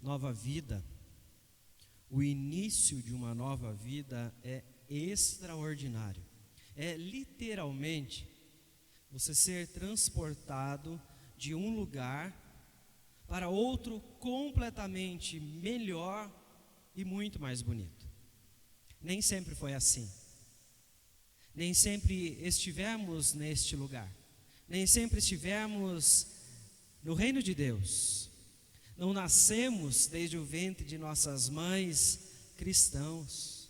nova vida, o início de uma nova vida é extraordinário. É literalmente você ser transportado de um lugar para outro completamente melhor e muito mais bonito. Nem sempre foi assim. Nem sempre estivemos neste lugar. Nem sempre estivemos no reino de Deus. Não nascemos desde o ventre de nossas mães cristãos.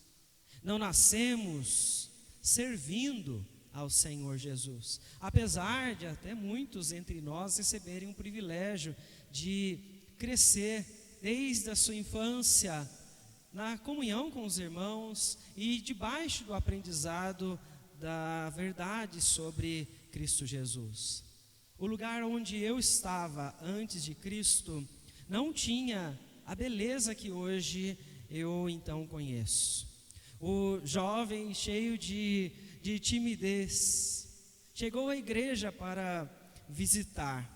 Não nascemos servindo ao Senhor Jesus. Apesar de até muitos entre nós receberem um privilégio de crescer desde a sua infância na comunhão com os irmãos e debaixo do aprendizado da verdade sobre Cristo Jesus. O lugar onde eu estava antes de Cristo não tinha a beleza que hoje eu então conheço. O jovem cheio de timidez chegou à igreja para visitar,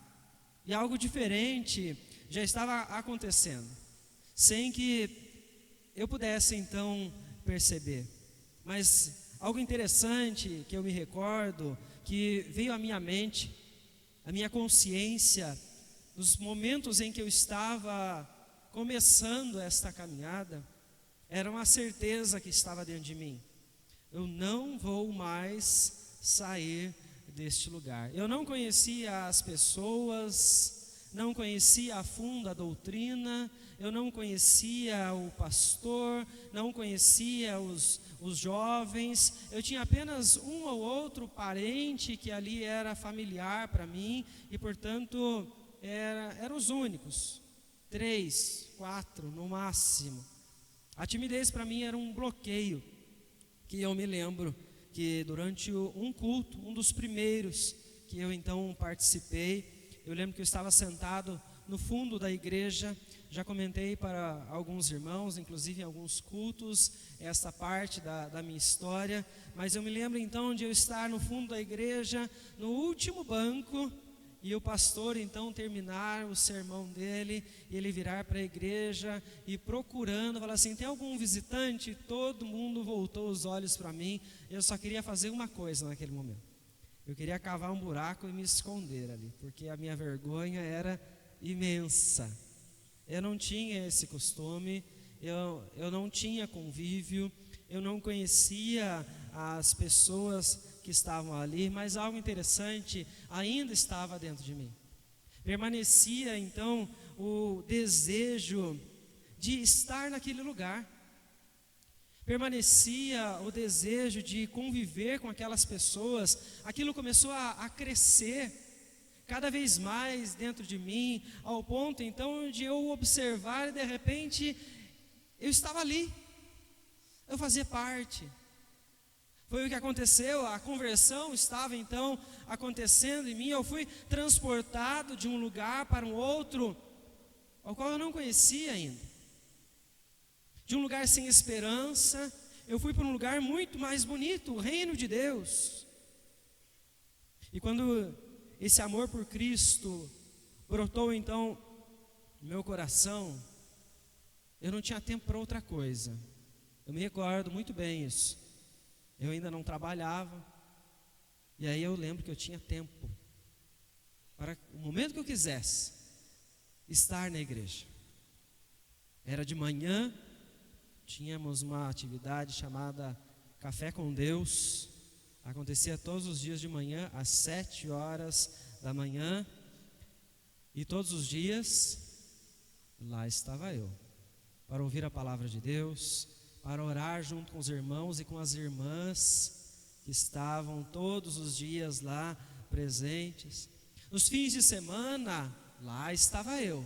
e algo diferente já estava acontecendo, sem que eu pudesse então perceber. Mas algo interessante que eu me recordo, que veio à minha mente, à minha consciência, nos momentos em que eu estava começando esta caminhada, era uma certeza que estava dentro de mim: eu não vou mais sair deste lugar. Eu não conhecia as pessoas, não conhecia a fundo a doutrina, eu não conhecia o pastor, não conhecia os jovens, eu tinha apenas um ou outro parente que ali era familiar para mim, e portanto eram os únicos, 3, 4 no máximo. A timidez para mim era um bloqueio, que eu me lembro que durante um culto, um dos primeiros que eu então participei, eu lembro que eu estava sentado no fundo da igreja. Já comentei para alguns irmãos, inclusive em alguns cultos, essa parte da minha história, mas eu me lembro então de eu estar no fundo da igreja, no último banco, e o pastor então terminar o sermão dele, e ele virar para a igreja e procurando, falar assim: tem algum visitante? Todo mundo voltou os olhos para mim. Eu só queria fazer uma coisa naquele momento: eu queria cavar um buraco e me esconder ali, porque a minha vergonha era imensa. Eu não tinha esse costume, eu não tinha convívio, eu não conhecia as pessoas que estavam ali, mas algo interessante ainda estava dentro de mim. Permanecia então o desejo de estar naquele lugar, permanecia o desejo de conviver com aquelas pessoas. Aquilo começou a crescer cada vez mais dentro de mim, ao ponto então de eu observar, e de repente eu estava ali, eu fazia parte. Foi o que aconteceu, a conversão estava então acontecendo em mim. Eu fui transportado de um lugar para um outro, ao qual eu não conhecia ainda. De um lugar sem esperança, eu fui para um lugar muito mais bonito, o reino de Deus. E quando esse amor por Cristo brotou então no meu coração, eu não tinha tempo para outra coisa. Eu me recordo muito bem isso. Eu ainda não trabalhava, e aí eu lembro que eu tinha tempo para o momento que eu quisesse estar na igreja. Era de manhã, tínhamos uma atividade chamada Café com Deus. Acontecia todos os dias de manhã, às 7 horas da manhã, e todos os dias lá estava eu, para ouvir a palavra de Deus, para orar junto com os irmãos e com as irmãs que estavam todos os dias lá presentes. Nos fins de semana, lá estava eu,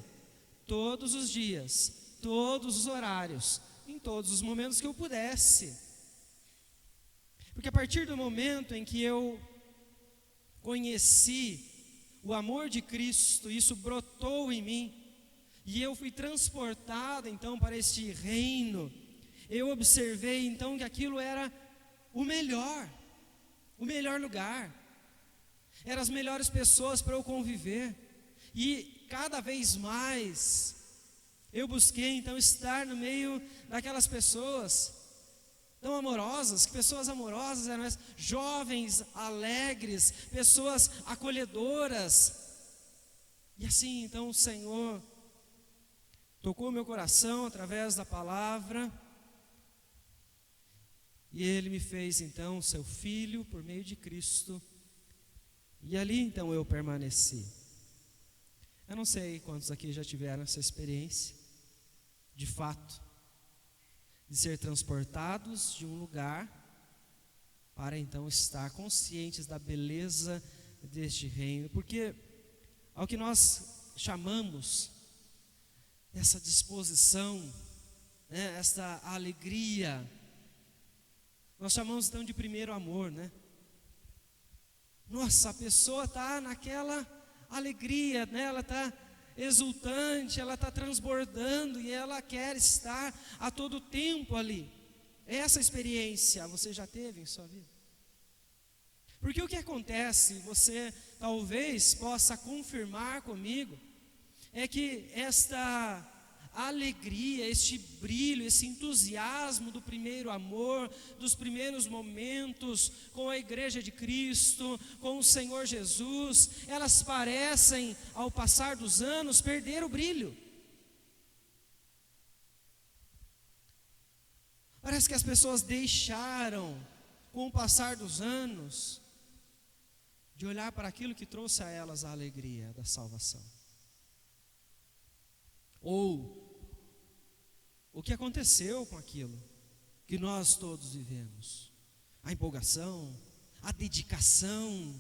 todos os dias, todos os horários, em todos os momentos que eu pudesse. Porque a partir do momento em que eu conheci o amor de Cristo, isso brotou em mim, e eu fui transportado então para este reino. Eu observei então que aquilo era o melhor lugar, eram as melhores pessoas para eu conviver, e cada vez mais Eu busquei então estar no meio daquelas pessoas tão amorosas, que pessoas amorosas eram essas, jovens, alegres, pessoas acolhedoras. E assim então o Senhor tocou meu coração através da palavra, e Ele me fez então seu filho por meio de Cristo, e ali então eu permaneci. Eu não sei quantos aqui já tiveram essa experiência, de fato, de ser transportados de um lugar para então estar conscientes da beleza deste reino, porque ao que nós chamamos essa disposição, né, essa alegria, nós chamamos então de primeiro amor, né? Nossa, a pessoa está naquela alegria, né? Ela está exultante, ela está transbordando e ela quer estar a todo tempo ali. Essa experiência você já teve em sua vida? Porque o que acontece, você talvez possa confirmar comigo, é que esta alegria, este brilho, esse entusiasmo do primeiro amor, dos primeiros momentos com a igreja de Cristo, com o Senhor Jesus, elas parecem, ao passar dos anos, perder o brilho. Parece que as pessoas deixaram, com o passar dos anos, de olhar para aquilo que trouxe a elas a alegria da salvação. Ou o que aconteceu com aquilo que nós todos vivemos, a empolgação, a dedicação,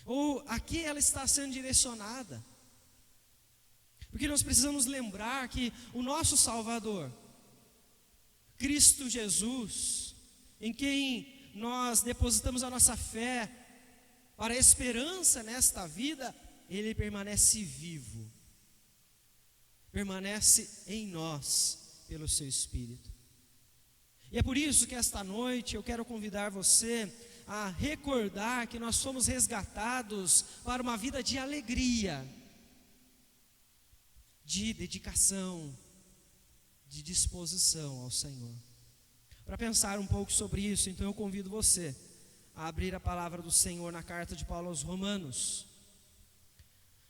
ou a que ela está sendo direcionada. Porque nós precisamos lembrar que o nosso Salvador, Cristo Jesus, em quem nós depositamos a nossa fé para a esperança nesta vida, Ele permanece vivo, permanece em nós pelo seu Espírito. E é por isso que esta noite eu quero convidar você a recordar que nós somos resgatados para uma vida de alegria, de dedicação, de disposição ao Senhor. Para pensar um pouco sobre isso, então eu convido você a abrir a palavra do Senhor na carta de Paulo aos Romanos.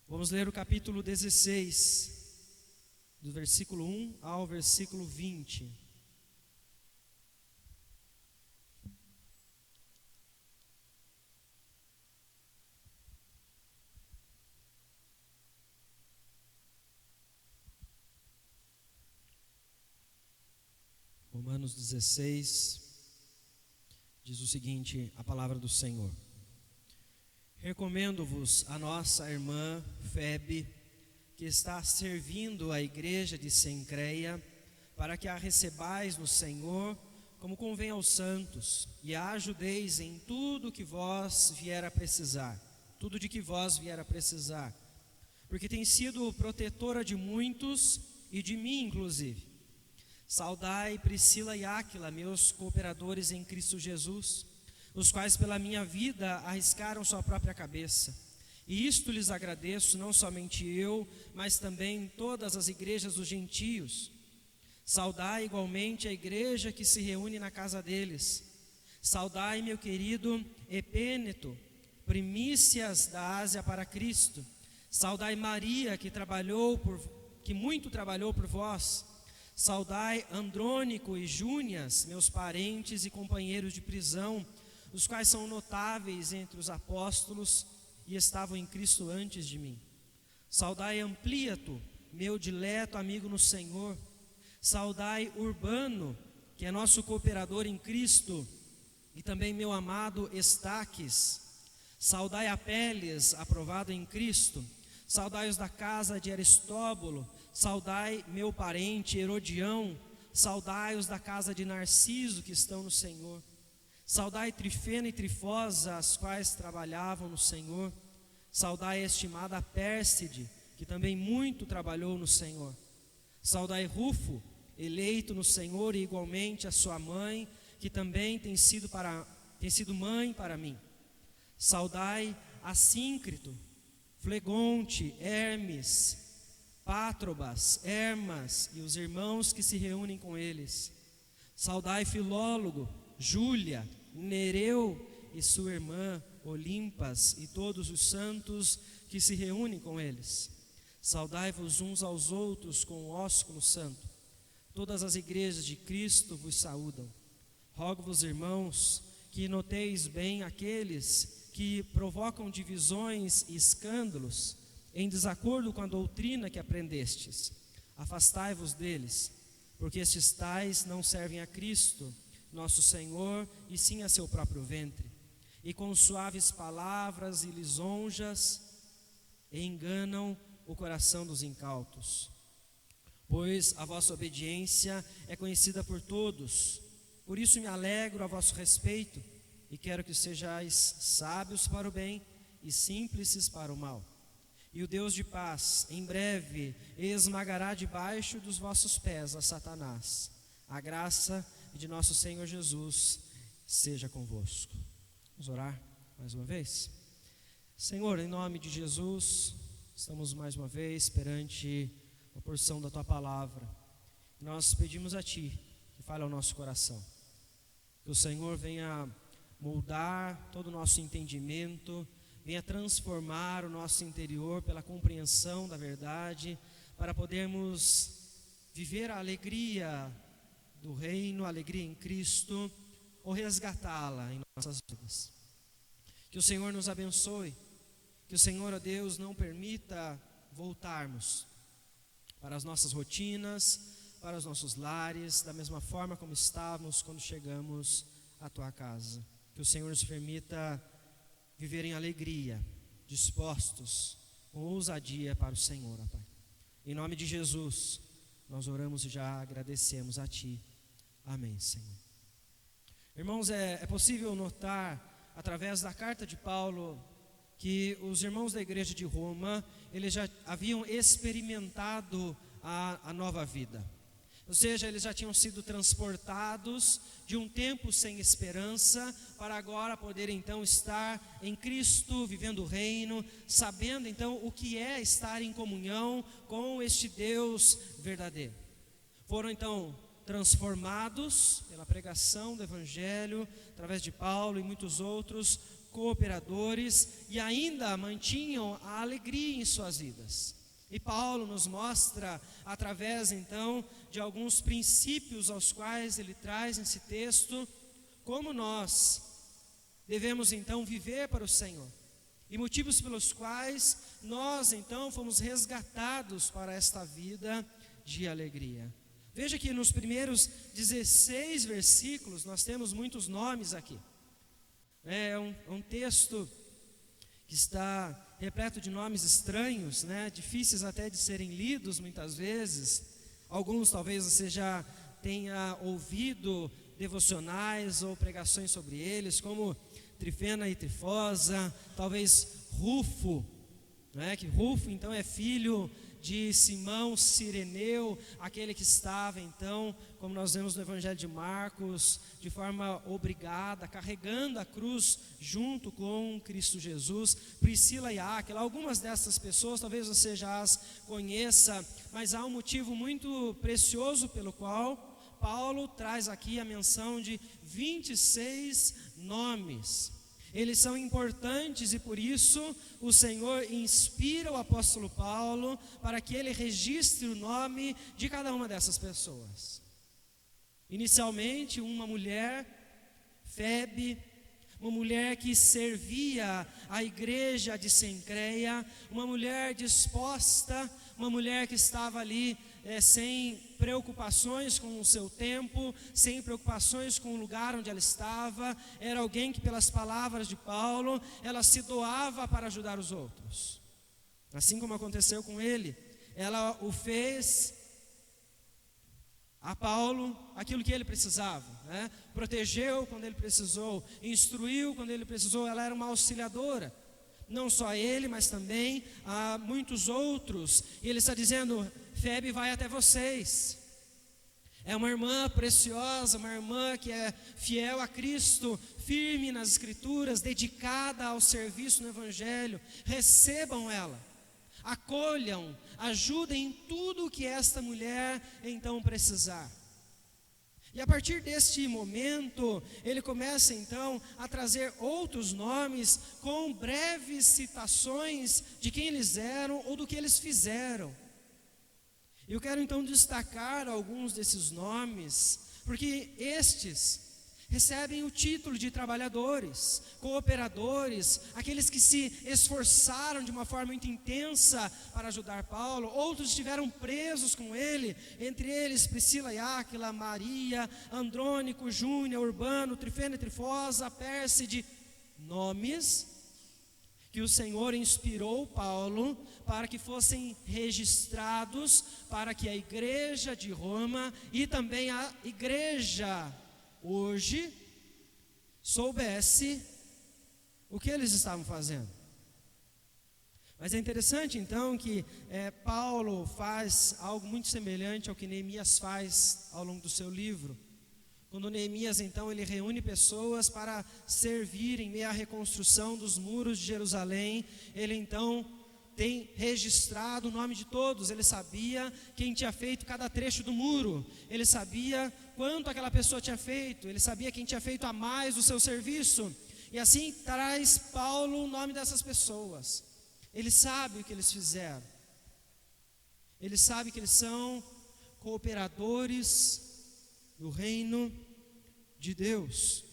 Vamos ler o capítulo 16, do versículo 1 ao versículo 20. Romanos 16, diz o seguinte, a palavra do Senhor: recomendo-vos a nossa irmã Febe, que está servindo a igreja de Cencreia, para que a recebais no Senhor, como convém aos santos, e a ajudeis em tudo que vós vier a precisar, tudo de que vós vier a precisar, porque tem sido protetora de muitos e de mim inclusive. Saudai Priscila e Áquila, meus cooperadores em Cristo Jesus, os quais pela minha vida arriscaram sua própria cabeça. E isto lhes agradeço, não somente eu, mas também todas as igrejas dos gentios. Saudai igualmente a igreja que se reúne na casa deles. Saudai meu querido Epêneto, primícias da Ásia para Cristo. Saudai Maria, que muito trabalhou por vós. Saudai Andrônico e Júnias, meus parentes e companheiros de prisão, os quais são notáveis entre os apóstolos e estavam em Cristo antes de mim. Saudai Ampliato, meu dileto amigo no Senhor. Saudai Urbano, que é nosso cooperador em Cristo, e também meu amado Estaques. Saudai Apeles, aprovado em Cristo. Saudai os da casa de Aristóbulo. Saudai meu parente Herodião. Saudai os da casa de Narciso, que estão no Senhor. Saudai Trifena e Trifosa, as quais trabalhavam no Senhor. Saudai a estimada Pérside, que também muito trabalhou no Senhor. Saudai Rufo, eleito no Senhor, e igualmente a sua mãe, que também tem sido mãe para mim. Saudai Assíncrito, Flegonte, Hermes, Pátrobas, Hermas e os irmãos que se reúnem com eles. Saudai Filólogo, Júlia, Nereu e sua irmã Olimpas e todos os santos que se reúnem com eles. Saudai-vos uns aos outros com o ósculo santo. Todas as igrejas de Cristo vos saúdam. Rogo-vos, irmãos, que noteis bem aqueles que provocam divisões e escândalos em desacordo com a doutrina que aprendestes. Afastai-vos deles, porque estes tais não servem a Cristo, nosso Senhor, e sim a seu próprio ventre. E com suaves palavras e lisonjas enganam o coração dos incautos. Pois a vossa obediência é conhecida por todos. Por isso me alegro a vosso respeito e quero que sejais sábios para o bem e simples para o mal. E o Deus de paz, em breve, esmagará debaixo dos vossos pés a Satanás. A graça de nosso Senhor Jesus seja convosco. Vamos orar mais uma vez? Senhor, em nome de Jesus, estamos mais uma vez perante a porção da Tua Palavra. Nós pedimos a Ti que fale ao nosso coração. Que o Senhor venha moldar todo o nosso entendimento, venha transformar o nosso interior pela compreensão da verdade, para podermos viver a alegria do reino, a alegria em Cristo, ou resgatá-la em nossas vidas. Que o Senhor nos abençoe, que o Senhor, ó Deus, não permita voltarmos para as nossas rotinas, para os nossos lares, da mesma forma como estávamos quando chegamos à Tua casa. Que o Senhor nos permita viver em alegria, dispostos, com ousadia para o Senhor, ó Pai. Em nome de Jesus, nós oramos e já agradecemos a Ti. Amém, Senhor. Irmãos, é possível notar, através da carta de Paulo, que os irmãos da igreja de Roma, eles já haviam experimentado a nova vida. Ou seja, eles já tinham sido transportados de um tempo sem esperança para agora poderem então estar em Cristo, vivendo o reino, sabendo então o que é estar em comunhão com este Deus verdadeiro. Foram então transformados pela pregação do Evangelho, através de Paulo e muitos outros cooperadores, e ainda mantinham a alegria em suas vidas. E Paulo nos mostra, através então de alguns princípios aos quais ele traz nesse texto, como nós devemos então viver para o Senhor, e motivos pelos quais nós então fomos resgatados para esta vida de alegria. Veja que nos primeiros 16 versículos nós temos muitos nomes aqui. É um texto que está repleto de nomes estranhos, difíceis até de serem lidos muitas vezes. Alguns talvez você já tenha ouvido devocionais ou pregações sobre eles, como Trifena e Trifosa, talvez Rufo, que Rufo então é filho de Simão Cireneu, aquele que estava então, como nós vemos no Evangelho de Marcos, de forma obrigada, carregando a cruz junto com Cristo Jesus. Priscila e Áquila, algumas dessas pessoas talvez você já as conheça, mas há um motivo muito precioso pelo qual Paulo traz aqui a menção de 26 nomes. Eles são importantes e por isso o Senhor inspira o apóstolo Paulo para que ele registre o nome de cada uma dessas pessoas. Inicialmente, uma mulher, Febe, uma mulher que servia a igreja de Cencreia, uma mulher disposta, uma mulher que estava ali sem preocupações com o seu tempo, sem preocupações com o lugar onde ela estava. Era alguém que, pelas palavras de Paulo, ela se doava para ajudar os outros. Assim como aconteceu com ele, ela o fez a Paulo aquilo que ele precisava, protegeu quando ele precisou, instruiu quando ele precisou. Ela era uma auxiliadora, não só ele, mas também a muitos outros. E ele está dizendo: Febe vai até vocês. É uma irmã preciosa, uma irmã que é fiel a Cristo, firme nas Escrituras, dedicada ao serviço no Evangelho. Recebam ela. acolham, ajudem em tudo o que esta mulher então precisar. E a partir deste momento, ele começa então a trazer outros nomes com breves citações de quem eles eram ou do que eles fizeram. Eu quero então destacar alguns desses nomes, porque estes recebem o título de trabalhadores, cooperadores, aqueles que se esforçaram de uma forma muito intensa para ajudar Paulo. Outros estiveram presos com ele, entre eles Priscila e Áquila, Maria, Andrônico, Júnior, Urbano, Trifena e Trifosa, Pérside, nomes que o Senhor inspirou Paulo para que fossem registrados, para que a igreja de Roma e também a igreja hoje soubesse o que eles estavam fazendo. Mas é interessante então que Paulo faz algo muito semelhante ao que Neemias faz ao longo do seu livro. Quando Neemias então ele reúne pessoas para servir em meio à reconstrução dos muros de Jerusalém, ele então tem registrado o nome de todos. Ele sabia quem tinha feito cada trecho do muro, ele sabia quanto aquela pessoa tinha feito, ele sabia quem tinha feito a mais do seu serviço, e assim traz Paulo o nome dessas pessoas. Ele sabe o que eles fizeram, ele sabe que eles são cooperadores do reino de Deus,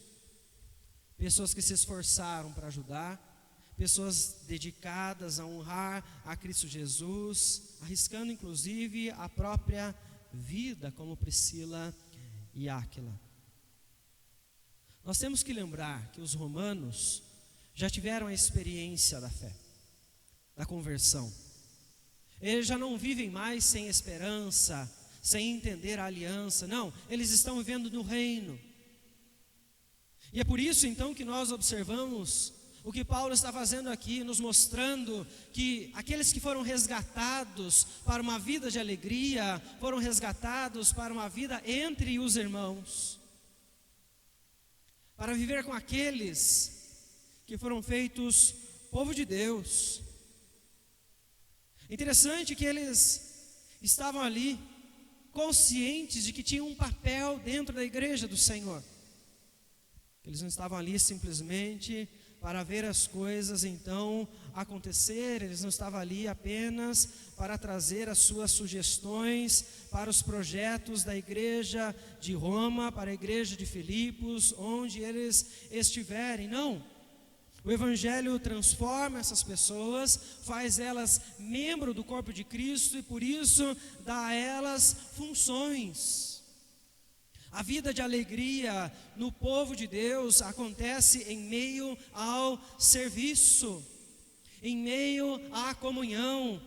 pessoas que se esforçaram para ajudar, pessoas dedicadas a honrar a Cristo Jesus, arriscando inclusive a própria vida, como Priscila e Áquila. Nós temos que lembrar que os romanos já tiveram a experiência da fé, da conversão. Eles já não vivem mais sem esperança, sem entender a aliança. Não, eles estão vivendo no reino. E é por isso então que nós observamos o que Paulo está fazendo aqui, nos mostrando que aqueles que foram resgatados para uma vida de alegria, foram resgatados para uma vida entre os irmãos, para viver com aqueles que foram feitos povo de Deus. Interessante que eles estavam ali conscientes de que tinham um papel dentro da igreja do Senhor. Eles não estavam ali simplesmente para ver as coisas então acontecer, eles não estavam ali apenas para trazer as suas sugestões para os projetos da igreja de Roma, para a igreja de Filipos, onde eles estiverem. Não, o Evangelho transforma essas pessoas, faz elas membro do corpo de Cristo e por isso dá a elas funções. A vida de alegria no povo de Deus acontece em meio ao serviço, em meio à comunhão,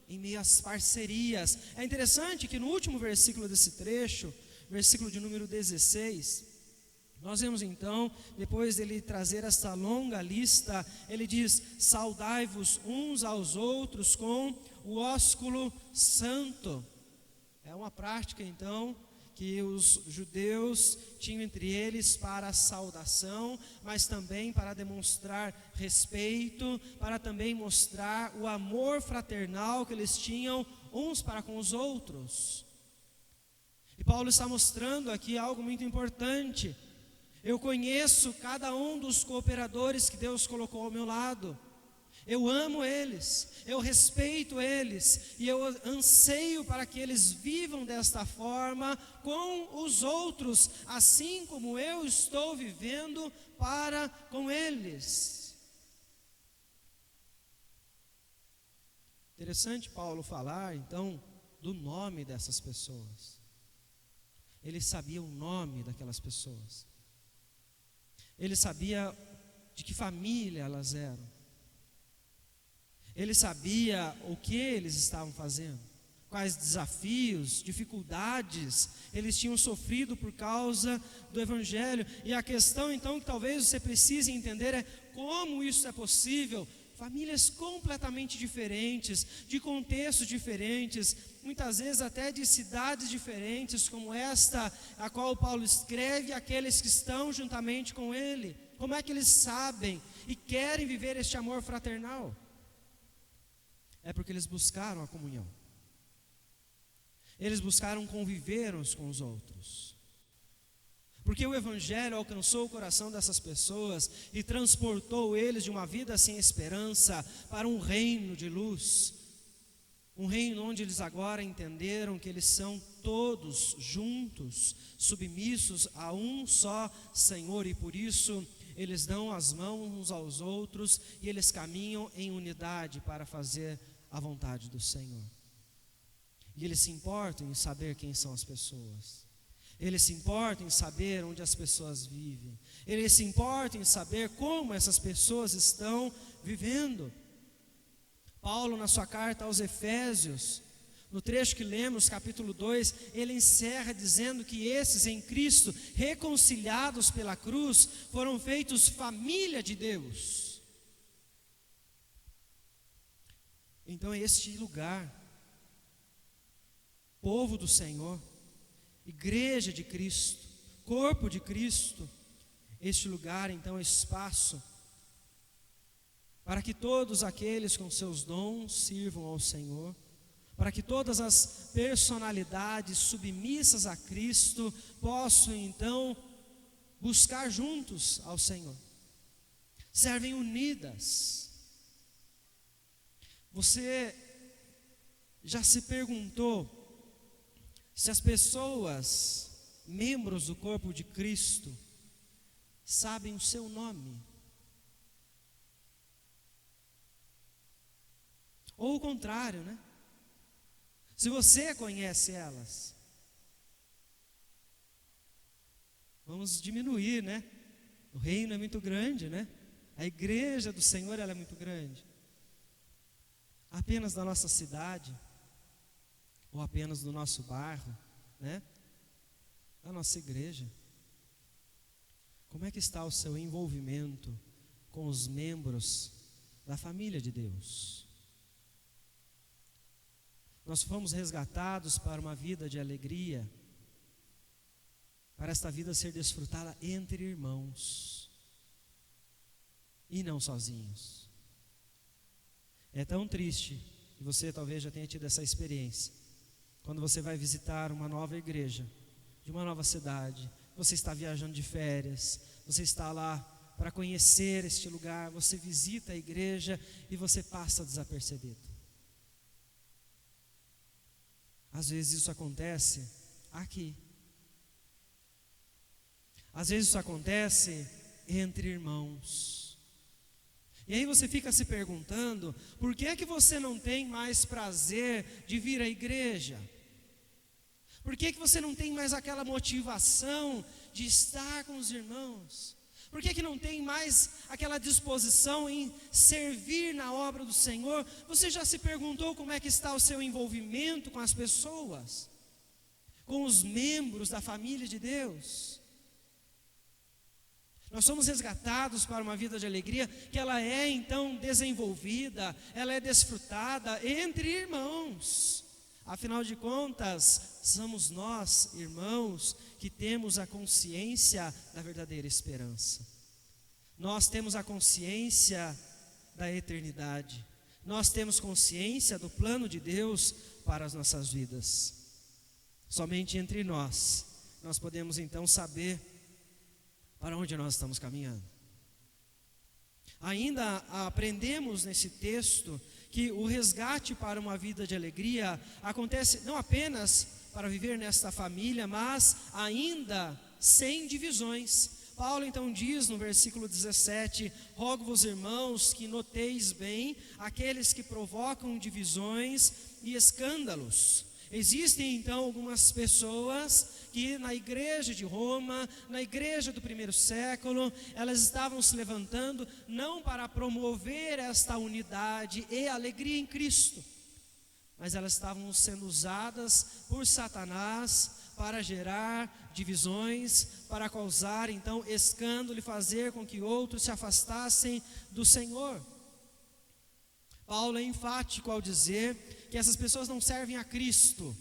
em meio às parcerias. É interessante que no último versículo desse trecho, versículo de número 16, nós vemos então, depois dele trazer esta longa lista, ele diz: saudai-vos uns aos outros com o ósculo santo. É uma prática então que os judeus tinham entre eles para a saudação, mas também para demonstrar respeito, para também mostrar o amor fraternal que eles tinham uns para com os outros. E Paulo está mostrando aqui algo muito importante. Eu conheço cada um dos cooperadores que Deus colocou ao meu lado. Eu amo eles, eu respeito eles, e eu anseio para que eles vivam desta forma com os outros, assim como eu estou vivendo para com eles. Interessante Paulo falar então do nome dessas pessoas. Ele sabia o nome daquelas pessoas, ele sabia de que família elas eram, ele sabia o que eles estavam fazendo, quais desafios, dificuldades eles tinham sofrido por causa do Evangelho. E a questão então que talvez você precise entender é como isso é possível. Famílias completamente diferentes, de contextos diferentes, muitas vezes até de cidades diferentes, como esta, a qual Paulo escreve àqueles que estão juntamente com ele. Como é que eles sabem e querem viver este amor fraternal? É porque eles buscaram a comunhão. Eles buscaram conviver uns com os outros. Porque o Evangelho alcançou o coração dessas pessoas e transportou eles de uma vida sem esperança para um reino de luz. Um reino onde eles agora entenderam que eles são todos juntos, submissos a um só Senhor, e por isso eles dão as mãos uns aos outros e eles caminham em unidade para fazer a vontade do Senhor. E eles se importam em saber quem são as pessoas. Eles se importam em saber onde as pessoas vivem. Eles se importam em saber como essas pessoas estão vivendo. Paulo, na sua carta aos Efésios, no trecho que lemos, capítulo 2, ele encerra dizendo que esses em Cristo, reconciliados pela cruz, foram feitos família de Deus. Então este lugar, povo do Senhor, igreja de Cristo, corpo de Cristo, este lugar então é espaço para que todos aqueles com seus dons sirvam ao Senhor, para que todas as personalidades submissas a Cristo possam então buscar juntos ao Senhor, servem unidas. Você já se perguntou se as pessoas, membros do corpo de Cristo, sabem o seu nome? Ou o contrário, né? Se você conhece elas, vamos diminuir, né? O reino é muito grande, né? A igreja do Senhor, ela é muito grande. Apenas da nossa cidade, ou apenas do nosso bairro, né? Da nossa igreja. Como é que está o seu envolvimento com os membros da família de Deus? Nós fomos resgatados para uma vida de alegria, para esta vida ser desfrutada entre irmãos, e não sozinhos. É tão triste, e você talvez já tenha tido essa experiência, quando você vai visitar uma nova igreja, de uma nova cidade, você está viajando de férias, você está lá para conhecer este lugar, você visita a igreja e você passa desapercebido. Às vezes isso acontece aqui. Às vezes isso acontece entre irmãos. E aí você fica se perguntando, por que é que você não tem mais prazer de vir à igreja? Por que é que você não tem mais aquela motivação de estar com os irmãos? Por que é que não tem mais aquela disposição em servir na obra do Senhor? Você já se perguntou como é que está o seu envolvimento com as pessoas? Com os membros da família de Deus? Nós somos resgatados para uma vida de alegria que ela é então desenvolvida, ela é desfrutada entre irmãos. Afinal de contas, somos nós, irmãos, que temos a consciência da verdadeira esperança. Nós temos a consciência da eternidade. Nós temos consciência do plano de Deus para as nossas vidas. Somente entre nós podemos então saber para onde nós estamos caminhando. Ainda aprendemos nesse texto que o resgate para uma vida de alegria acontece não apenas para viver nesta família, mas ainda sem divisões. Paulo então diz no versículo 17: rogo-vos, irmãos, que noteis bem aqueles que provocam divisões e escândalos. Existem então algumas pessoas que na igreja de Roma, na igreja do primeiro século, elas estavam se levantando não para promover esta unidade e alegria em Cristo, mas elas estavam sendo usadas por Satanás para gerar divisões, para causar então escândalo e fazer com que outros se afastassem do Senhor. Paulo é enfático ao dizer que essas pessoas não servem a Cristo,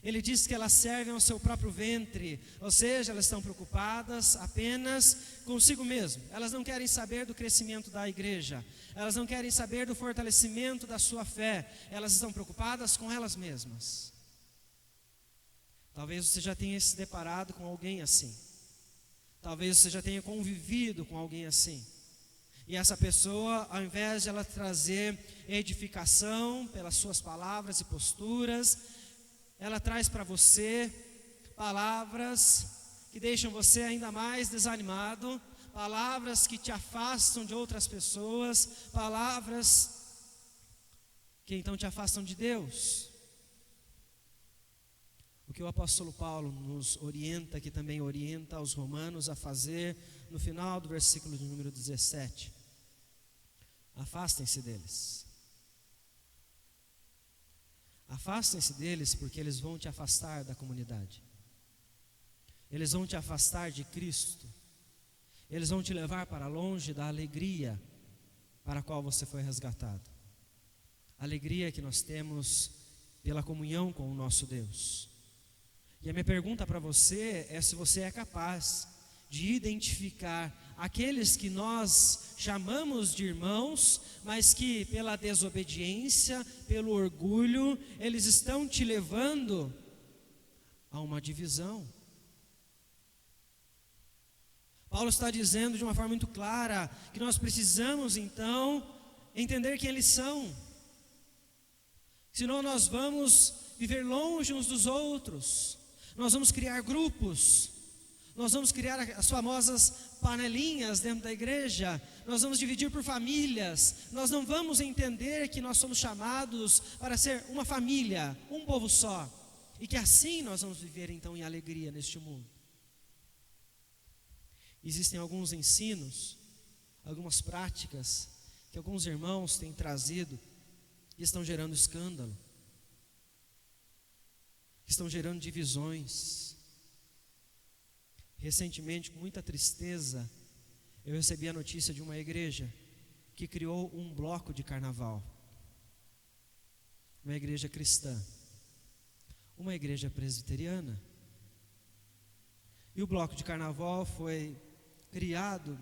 Ele diz que elas servem ao seu próprio ventre, ou seja, elas estão preocupadas apenas consigo mesmo. Elas não querem saber do crescimento da igreja, elas não querem saber do fortalecimento da sua fé, elas estão preocupadas com elas mesmas. Talvez você já tenha se deparado com alguém assim, talvez você já tenha convivido com alguém assim. E essa pessoa, ao invés de ela trazer edificação pelas suas palavras e posturas, ela traz para você palavras que deixam você ainda mais desanimado, palavras que te afastam de outras pessoas, palavras que então te afastam de Deus. O que o apóstolo Paulo nos orienta, que também orienta aos romanos a fazer no final do versículo de número 17: afastem-se deles. Afastem-se deles, porque eles vão te afastar da comunidade. Eles vão te afastar de Cristo. Eles vão te levar para longe da alegria para a qual você foi resgatado. Alegria que nós temos pela comunhão com o nosso Deus. E a minha pergunta para você é se você é capaz de identificar aqueles que nós chamamos de irmãos, mas que pela desobediência, pelo orgulho, eles estão te levando a uma divisão. Paulo está dizendo de uma forma muito clara que nós precisamos então entender quem eles são, senão nós vamos viver longe uns dos outros, nós vamos criar grupos, nós vamos criar as famosas panelinhas dentro da igreja, nós vamos dividir por famílias, nós não vamos entender que nós somos chamados para ser uma família, um povo só, e que assim nós vamos viver então em alegria neste mundo. Existem alguns ensinos, algumas práticas que alguns irmãos têm trazido e estão gerando escândalo, estão gerando divisões. Recentemente, com muita tristeza, eu recebi a notícia de uma igreja que criou um bloco de carnaval. Uma igreja cristã, uma igreja presbiteriana. E o bloco de carnaval foi criado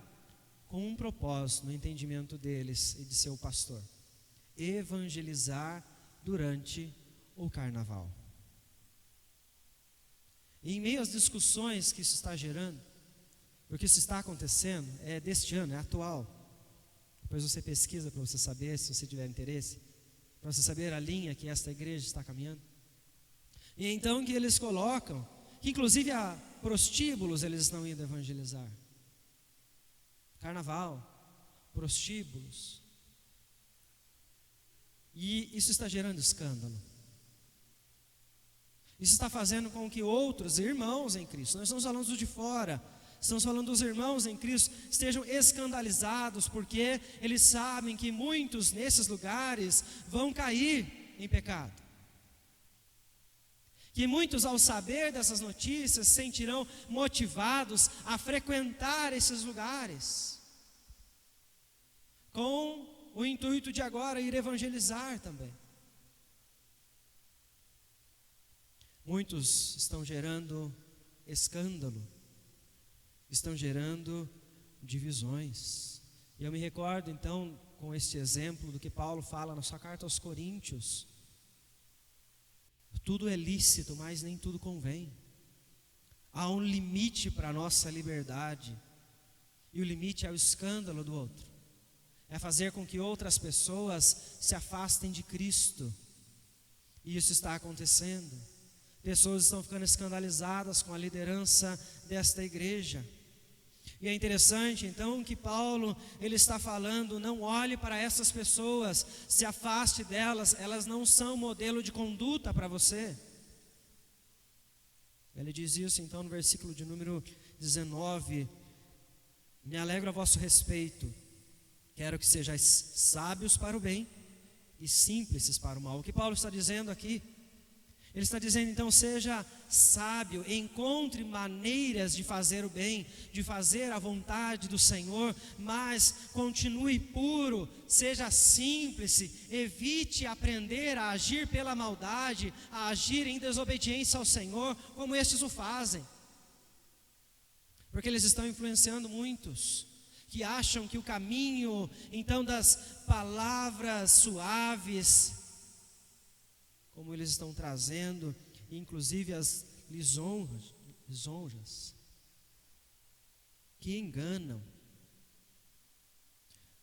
com um propósito, no entendimento deles e de seu pastor: evangelizar durante o carnaval. E em meio às discussões que isso está gerando, porque isso está acontecendo, é deste ano, é atual. Depois você pesquisa para você saber, se você tiver interesse, para você saber a linha que esta igreja está caminhando. E então que eles colocam, que inclusive a prostíbulos eles estão indo evangelizar. Carnaval, prostíbulos. E isso está gerando escândalo. Isso está fazendo com que outros irmãos em Cristo, nós estamos falando dos de fora, estamos falando dos irmãos em Cristo, estejam escandalizados, porque eles sabem que muitos nesses lugares vão cair em pecado. Que muitos, ao saber dessas notícias, se sentirão motivados a frequentar esses lugares, com o intuito de agora ir evangelizar também. Muitos estão gerando escândalo, estão gerando divisões. E eu me recordo então, com este exemplo, do que Paulo fala na sua carta aos Coríntios: tudo é lícito, mas nem tudo convém. Há um limite para a nossa liberdade, e o limite é o escândalo do outro, é fazer com que outras pessoas se afastem de Cristo. E isso está acontecendo. Pessoas estão ficando escandalizadas com a liderança desta igreja. E é interessante então que Paulo, ele está falando: não olhe para essas pessoas, se afaste delas, elas não são modelo de conduta para você. Ele diz isso então no versículo de número 19: me alegro a vosso respeito, quero que sejais sábios para o bem e simples para o mal. O que Paulo está dizendo aqui Ele está dizendo então, seja sábio, encontre maneiras de fazer o bem, de fazer a vontade do Senhor, mas continue puro, seja simples, evite aprender a agir pela maldade, a agir em desobediência ao Senhor, como estes o fazem. Porque eles estão influenciando muitos, que acham que o caminho, então, das palavras suaves, como eles estão trazendo, inclusive as lisonjas, que enganam.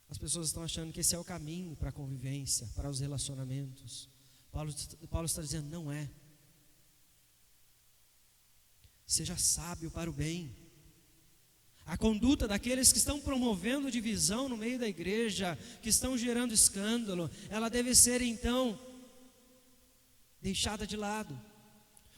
As pessoas estão achando que esse é o caminho para a convivência, para os relacionamentos. Paulo está dizendo, não é. Seja sábio para o bem. A conduta daqueles que estão promovendo divisão no meio da igreja, que estão gerando escândalo, ela deve ser então deixada de lado.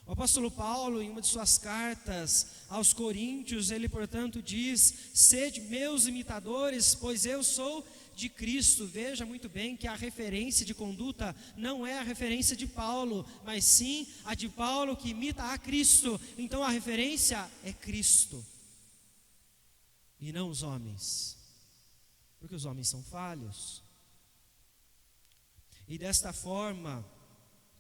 O apóstolo Paulo, em uma de suas cartas aos Coríntios, ele portanto diz, sede meus imitadores, pois eu sou de Cristo. Veja muito bem que a referência de conduta não é a referência de Paulo, mas sim a de Paulo que imita a Cristo. Então a referência é Cristo, e não os homens, porque os homens são falhos. E desta forma,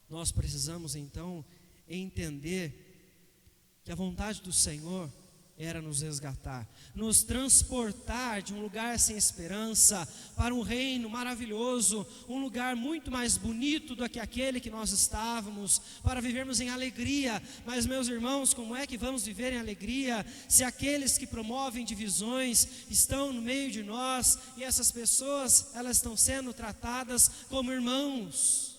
nós precisamos então entender que a vontade do Senhor era nos resgatar, nos transportar de um lugar sem esperança para um reino maravilhoso, um lugar muito mais bonito do que aquele que nós estávamos, para vivermos em alegria. Mas, meus irmãos, como é que vamos viver em alegria se aqueles que promovem divisões estão no meio de nós e essas pessoas, elas estão sendo tratadas como irmãos?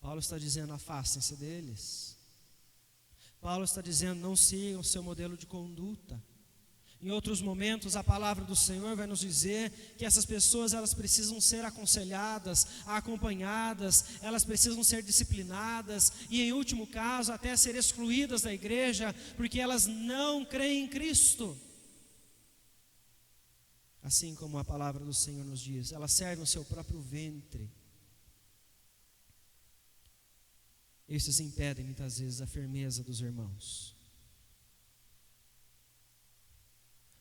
Paulo está dizendo, afastem-se deles. Paulo está dizendo, não sigam o seu modelo de conduta. Em outros momentos, a palavra do Senhor vai nos dizer que essas pessoas, elas precisam ser aconselhadas, acompanhadas, elas precisam ser disciplinadas e, em último caso, até ser excluídas da igreja, porque elas não creem em Cristo. Assim como a palavra do Senhor nos diz, elas servem o seu próprio ventre. Esses impedem muitas vezes a firmeza dos irmãos.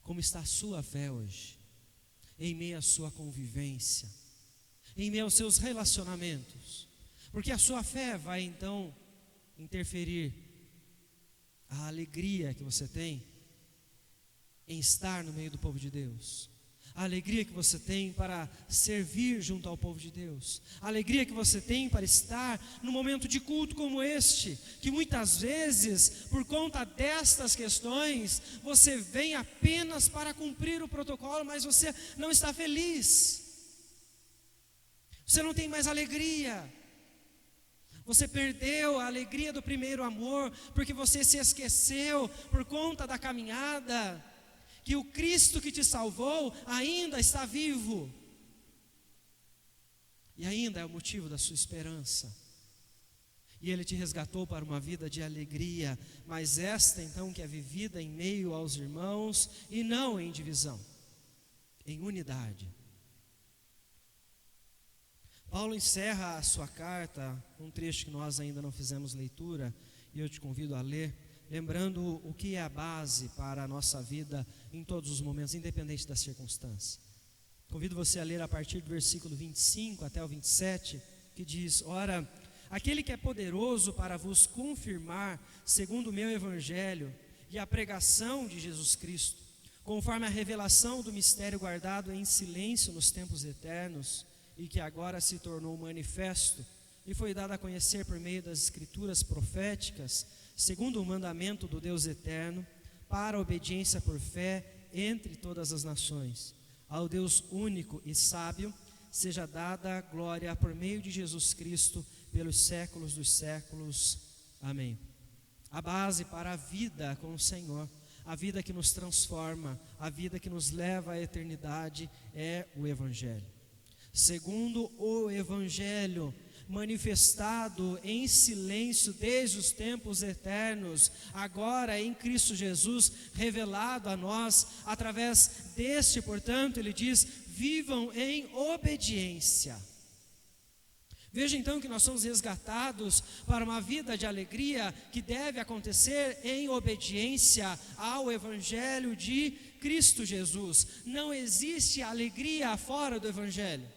Como está a sua fé hoje? Em meio à sua convivência, em meio aos seus relacionamentos, porque a sua fé vai então interferir a alegria que você tem em estar no meio do povo de Deus, a alegria que você tem para servir junto ao povo de Deus, a alegria que você tem para estar num momento de culto como este, que muitas vezes, por conta destas questões, você vem apenas para cumprir o protocolo, mas você não está feliz, você não tem mais alegria, você perdeu a alegria do primeiro amor, porque você se esqueceu por conta da caminhada, que o Cristo que te salvou ainda está vivo, e ainda é o motivo da sua esperança, e Ele te resgatou para uma vida de alegria, mas esta então que é vivida em meio aos irmãos, e não em divisão, em unidade. Paulo encerra a sua carta, um trecho que nós ainda não fizemos leitura, e eu te convido a ler, lembrando o que é a base para a nossa vida em todos os momentos, independente da circunstância. Convido você a ler a partir do versículo 25 até o 27, que diz, ora, aquele que é poderoso para vos confirmar, segundo o meu evangelho, e a pregação de Jesus Cristo, conforme a revelação do mistério guardado em silêncio nos tempos eternos, e que agora se tornou manifesto, e foi dado a conhecer por meio das escrituras proféticas, segundo o mandamento do Deus eterno, para a obediência por fé entre todas as nações. Ao Deus único e sábio, seja dada a glória por meio de Jesus Cristo, pelos séculos dos séculos. Amém. A base para a vida com o Senhor, a vida que nos transforma, a vida que nos leva à eternidade, é o Evangelho. Segundo o Evangelho, manifestado em silêncio desde os tempos eternos, agora em Cristo Jesus, revelado a nós, através deste, portanto, ele diz, vivam em obediência. Veja então que nós somos resgatados para uma vida de alegria que deve acontecer em obediência ao Evangelho de Cristo Jesus. Não existe alegria fora do Evangelho.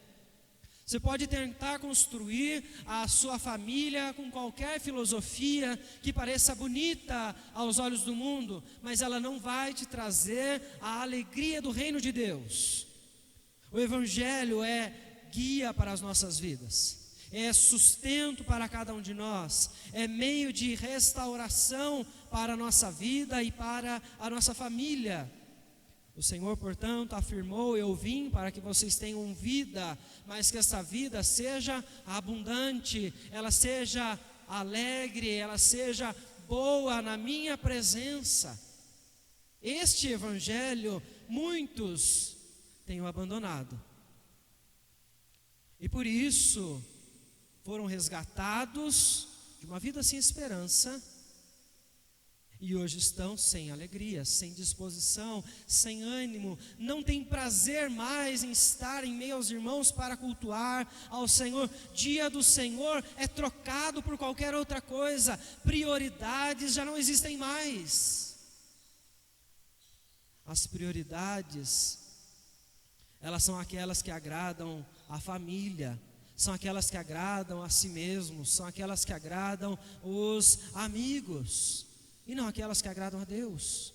Você pode tentar construir a sua família com qualquer filosofia que pareça bonita aos olhos do mundo, mas ela não vai te trazer a alegria do reino de Deus. O Evangelho é guia para as nossas vidas, é sustento para cada um de nós, é meio de restauração para a nossa vida e para a nossa família. O Senhor, portanto, afirmou: eu vim para que vocês tenham vida, mas que essa vida seja abundante, ela seja alegre, ela seja boa na minha presença. Este Evangelho muitos têm abandonado, e por isso foram resgatados de uma vida sem esperança, e hoje estão sem alegria, sem disposição, sem ânimo, não tem prazer mais em estar em meio aos irmãos para cultuar ao Senhor. Dia do Senhor é trocado por qualquer outra coisa, prioridades já não existem mais. As prioridades, elas são aquelas que agradam a família, são aquelas que agradam a si mesmos, são aquelas que agradam os amigos, e não aquelas que agradam a Deus.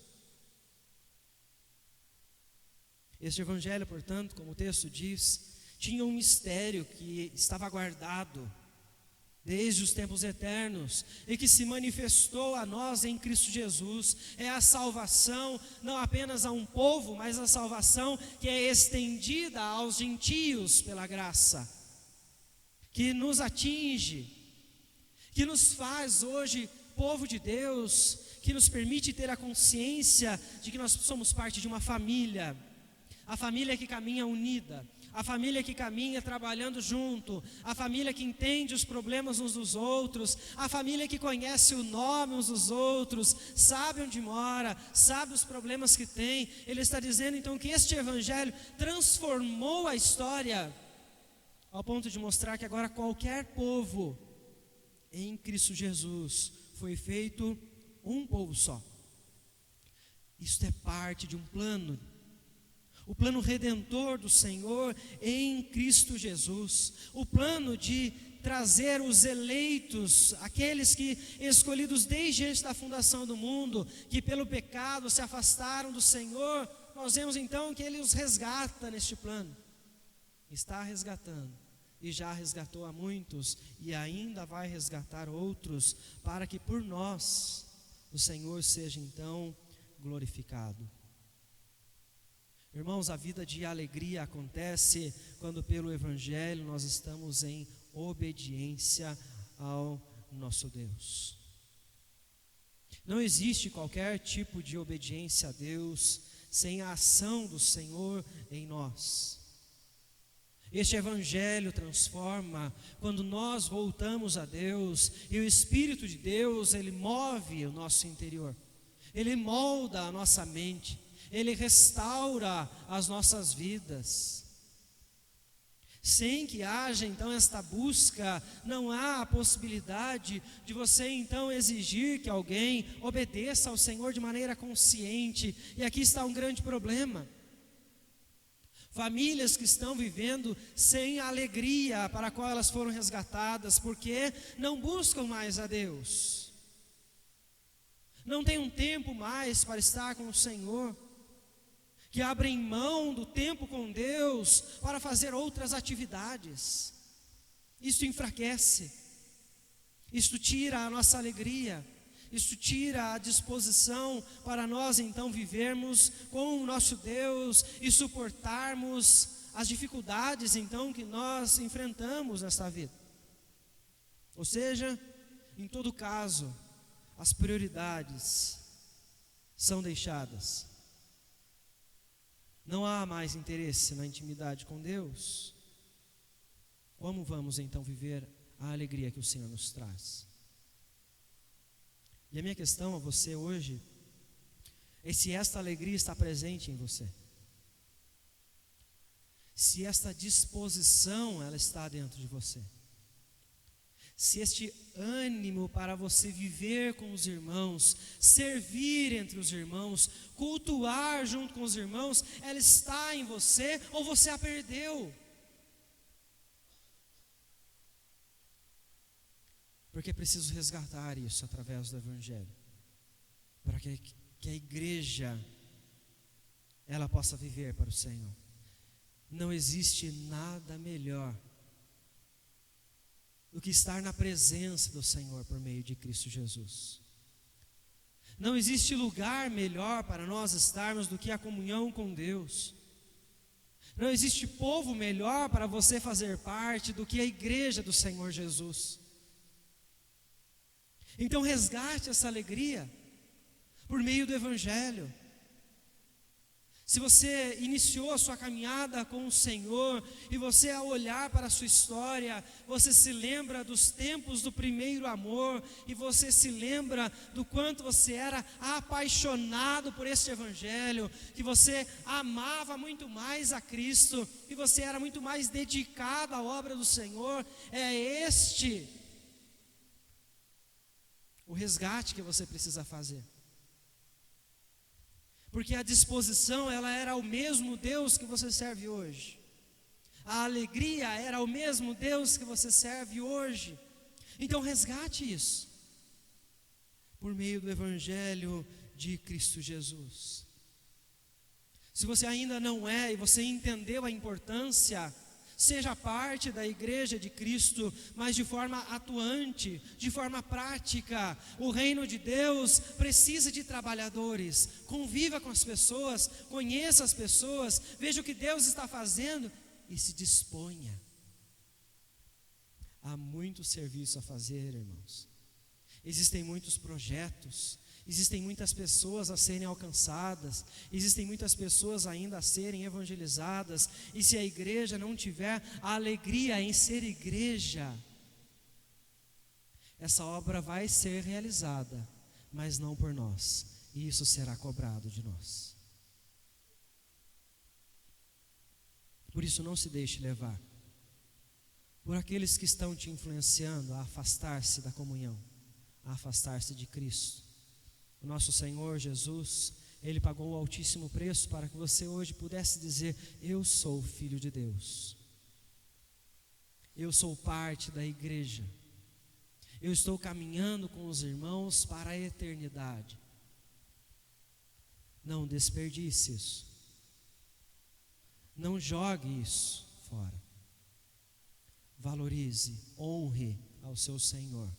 Este Evangelho, portanto, como o texto diz, tinha um mistério que estava guardado desde os tempos eternos e que se manifestou a nós em Cristo Jesus. É a salvação não apenas a um povo, mas a salvação que é estendida aos gentios pela graça, que nos atinge, que nos faz hoje povo de Deus, que nos permite ter a consciência de que nós somos parte de uma família, a família que caminha unida, a família que caminha trabalhando junto, a família que entende os problemas uns dos outros, a família que conhece o nome uns dos outros, sabe onde mora, sabe os problemas que tem. Ele está dizendo então que este Evangelho transformou a história, ao ponto de mostrar que agora qualquer povo em Cristo Jesus foi feito um povo só. Isto é parte de um plano, o plano redentor do Senhor em Cristo Jesus, o plano de trazer os eleitos, aqueles que escolhidos desde antes da fundação do mundo, que pelo pecado se afastaram do Senhor. Nós vemos então que Ele os resgata neste plano, está resgatando, e já resgatou a muitos, e ainda vai resgatar outros, para que por nós o Senhor seja então glorificado. Irmãos, a vida de alegria acontece quando pelo Evangelho nós estamos em obediência ao nosso Deus. Não existe qualquer tipo de obediência a Deus sem a ação do Senhor em nós. Este Evangelho transforma quando nós voltamos a Deus, e o Espírito de Deus, Ele move o nosso interior, Ele molda a nossa mente, Ele restaura as nossas vidas. Sem que haja então esta busca, não há a possibilidade de você então exigir que alguém obedeça ao Senhor de maneira consciente, e aqui está um grande problema. Famílias que estão vivendo sem a alegria para a qual elas foram resgatadas, porque não buscam mais a Deus, não têm um tempo mais para estar com o Senhor, que abrem mão do tempo com Deus para fazer outras atividades. Isso enfraquece, isso tira a nossa alegria, isso tira a disposição para nós então vivermos com o nosso Deus e suportarmos as dificuldades então que nós enfrentamos nesta vida. Ou seja, em todo caso, as prioridades são deixadas. Não há mais interesse na intimidade com Deus. Como vamos então viver a alegria que o Senhor nos traz? E a minha questão a você hoje é se esta alegria está presente em você, se esta disposição ela está dentro de você. se este ânimo para você viver com os irmãos, servir entre os irmãos, cultuar junto com os irmãos, ela está em você ou você a perdeu? Porque é preciso resgatar isso através do Evangelho, para que a igreja ela possa viver para o Senhor. Não existe nada melhor do que estar na presença do Senhor por meio de Cristo Jesus. Não existe lugar melhor para nós estarmos do que a comunhão com Deus. Não existe povo melhor para você fazer parte do que a igreja do Senhor Jesus. Então resgate essa alegria por meio do Evangelho. Se você iniciou a sua caminhada com o Senhor, e você ao olhar para a sua história, você se lembra dos tempos do primeiro amor, e você se lembra do quanto você era apaixonado por este Evangelho, que você amava muito mais a Cristo, e você era muito mais dedicado à obra do Senhor, é este o resgate que você precisa fazer. Porque a disposição, ela era o mesmo Deus que você serve hoje. A alegria era o mesmo Deus que você serve hoje. Então resgate isso, por meio do Evangelho de Cristo Jesus. Se você ainda não é, e você entendeu a importância, seja parte da igreja de Cristo, mas de forma atuante, de forma prática. O reino de Deus precisa de trabalhadores. Conviva com as pessoas, conheça as pessoas, veja o que Deus está fazendo e se disponha. Há muito serviço a fazer, irmãos. Existem muitos projetos, existem muitas pessoas a serem alcançadas, existem muitas pessoas ainda a serem evangelizadas, e se a igreja não tiver a alegria em ser igreja, essa obra vai ser realizada, mas não por nós, e isso será cobrado de nós. Por isso não se deixe levar por aqueles que estão te influenciando a afastar-se da comunhão, a afastar-se de Cristo. O nosso Senhor Jesus, Ele pagou o altíssimo preço para que você hoje pudesse dizer: eu sou filho de Deus, eu sou parte da igreja, eu estou caminhando com os irmãos para a eternidade. Não desperdice isso, não jogue isso fora. Valorize, honre ao seu Senhor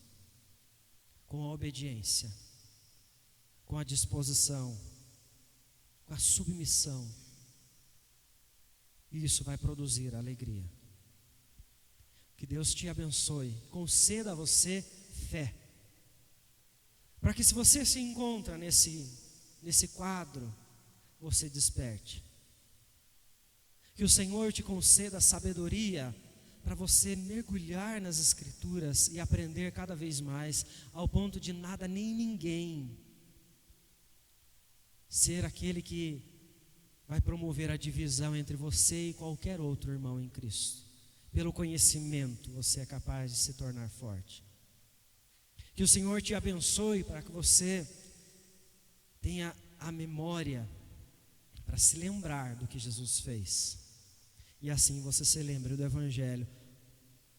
com a obediência, com a disposição, com a submissão. E isso vai produzir alegria. Que Deus te abençoe, conceda a você fé, para que, se você se encontra nesse quadro, você desperte. Que o Senhor te conceda sabedoria para você mergulhar nas Escrituras e aprender cada vez mais, ao ponto de nada nem ninguém ser aquele que vai promover a divisão entre você e qualquer outro irmão em Cristo. Pelo conhecimento você é capaz de se tornar forte. Que o Senhor te abençoe para que você tenha a memória para se lembrar do que Jesus fez, e assim você se lembre do Evangelho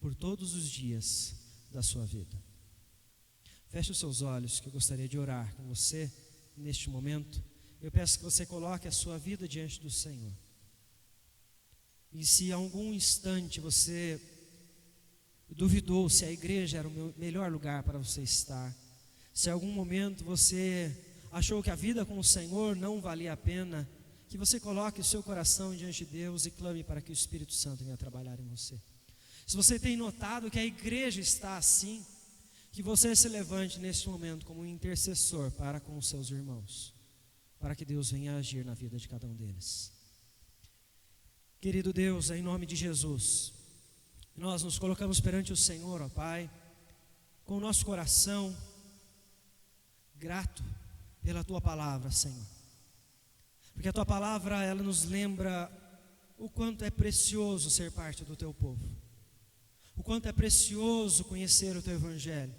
por todos os dias da sua vida. Feche os seus olhos, que eu gostaria de orar com você neste momento. Eu peço que você coloque a sua vida diante do Senhor. E se em algum instante você duvidou se a igreja era o melhor lugar para você estar, se em algum momento você achou que a vida com o Senhor não valia a pena, que você coloque o seu coração diante de Deus e clame para que o Espírito Santo venha trabalhar em você. Se você tem notado que a igreja está assim, que você se levante neste momento como um intercessor para com os seus irmãos, para que Deus venha agir na vida de cada um deles. Querido Deus, em nome de Jesus, nós nos colocamos perante o Senhor, ó Pai, com o nosso coração grato pela Tua palavra, Senhor, porque a Tua palavra, ela nos lembra o quanto é precioso ser parte do Teu povo, o quanto é precioso conhecer o Teu Evangelho,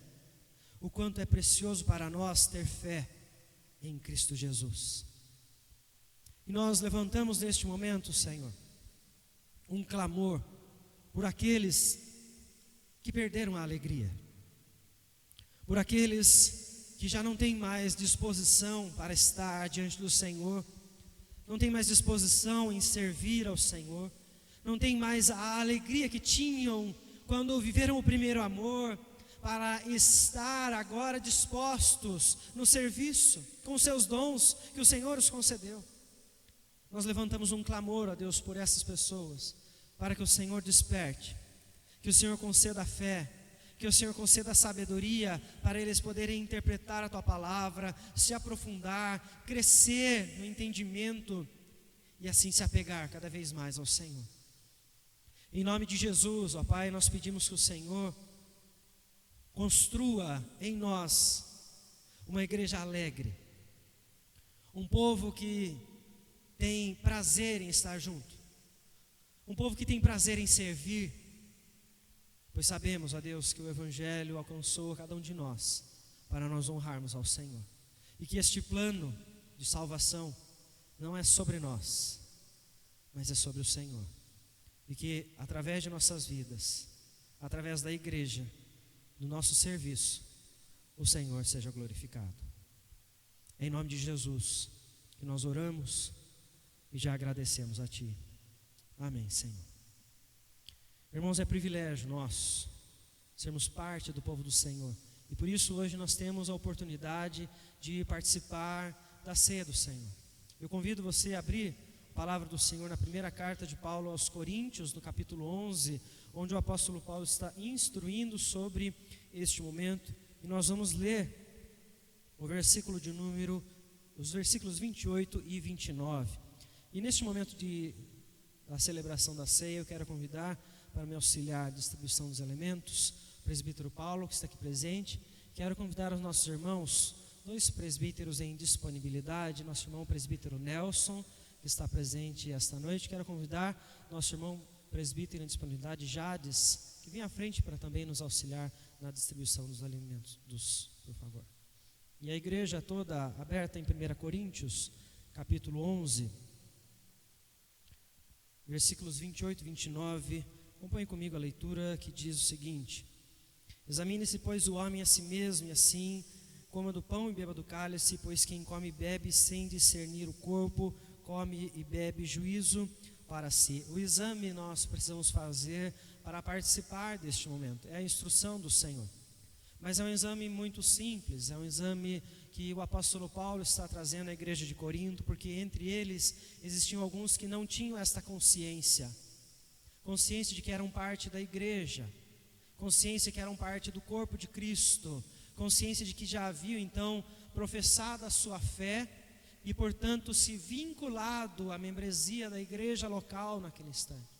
o quanto é precioso para nós ter fé em Cristo Jesus. E nós levantamos neste momento, Senhor, um clamor por aqueles que perderam a alegria, por aqueles que já não têm mais disposição para estar diante do Senhor, não têm mais disposição em servir ao Senhor, não têm mais a alegria que tinham quando viveram o primeiro amor, para estar agora dispostos no serviço, com os seus dons que o Senhor os concedeu. Nós levantamos um clamor a Deus por essas pessoas, para que o Senhor desperte, que o Senhor conceda fé, que o Senhor conceda sabedoria, para eles poderem interpretar a Tua palavra, se aprofundar, crescer no entendimento, e assim se apegar cada vez mais ao Senhor. Em nome de Jesus, ó Pai, nós pedimos que o Senhor construa em nós uma igreja alegre, um povo que tem prazer em estar junto, um povo que tem prazer em servir, pois sabemos, ó Deus, que o Evangelho alcançou cada um de nós, para nós honrarmos ao Senhor, e que este plano de salvação não é sobre nós, mas é sobre o Senhor, e que através de nossas vidas, através da igreja, do nosso serviço, o Senhor seja glorificado. Em nome de Jesus, que nós oramos e já agradecemos a Ti. Amém, Senhor. Irmãos, é privilégio nosso sermos parte do povo do Senhor, e por isso hoje nós temos a oportunidade de participar da ceia do Senhor. Eu convido você a abrir a palavra do Senhor na primeira carta de Paulo aos Coríntios, no capítulo 11, onde o apóstolo Paulo está instruindo sobre este momento, e nós vamos ler os versículos 28 e 29. E neste momento da celebração da ceia, eu quero convidar para me auxiliar a distribuição dos elementos, o presbítero Paulo, que está aqui presente. Quero convidar os nossos irmãos, 2 presbíteros em disponibilidade, nosso irmão presbítero Nelson, que está presente esta noite. Quero convidar nosso irmão presbítero em disponibilidade, Jades, que vem à frente para também nos auxiliar na distribuição dos alimentos, por favor. E a igreja toda aberta em 1 Coríntios, capítulo 11, versículos 28 e 29, acompanhe comigo a leitura, que diz o seguinte: examine-se, pois, o homem a si mesmo, e assim coma do pão e beba do cálice, pois quem come e bebe sem discernir o corpo, come e bebe juízo para si. O exame nós precisamos fazer para participar deste momento, é a instrução do Senhor, mas é um exame muito simples, é um exame que o apóstolo Paulo está trazendo à igreja de Corinto, porque entre eles existiam alguns que não tinham esta consciência de que eram parte da igreja, consciência que eram parte do corpo de Cristo, consciência de que já haviam então professado a sua fé e, portanto, se vinculado à membresia da igreja local naquele instante.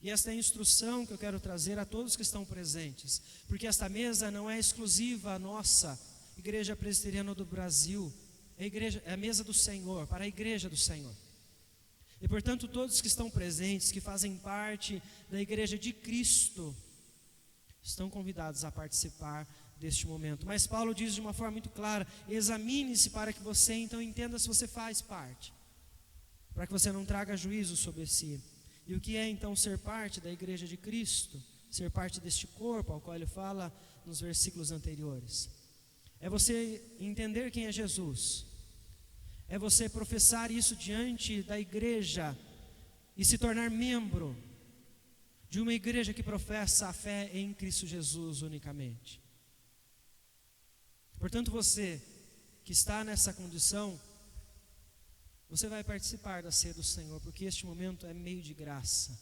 E esta é a instrução que eu quero trazer a todos que estão presentes, porque esta mesa não é exclusiva à nossa Igreja Presbiteriana do Brasil, é a mesa do Senhor, para a igreja do Senhor. E, portanto, todos que estão presentes, que fazem parte da igreja de Cristo, estão convidados a participar deste momento. Mas Paulo diz de uma forma muito clara: examine-se para que você então entenda se você faz parte, para que você não traga juízo sobre si. E o que é então ser parte da igreja de Cristo, ser parte deste corpo ao qual ele fala nos versículos anteriores? É você entender quem é Jesus, é você professar isso diante da igreja e se tornar membro de uma igreja que professa a fé em Cristo Jesus unicamente. Portanto, você que está nessa condição, você vai participar da ceia do Senhor, porque este momento é meio de graça,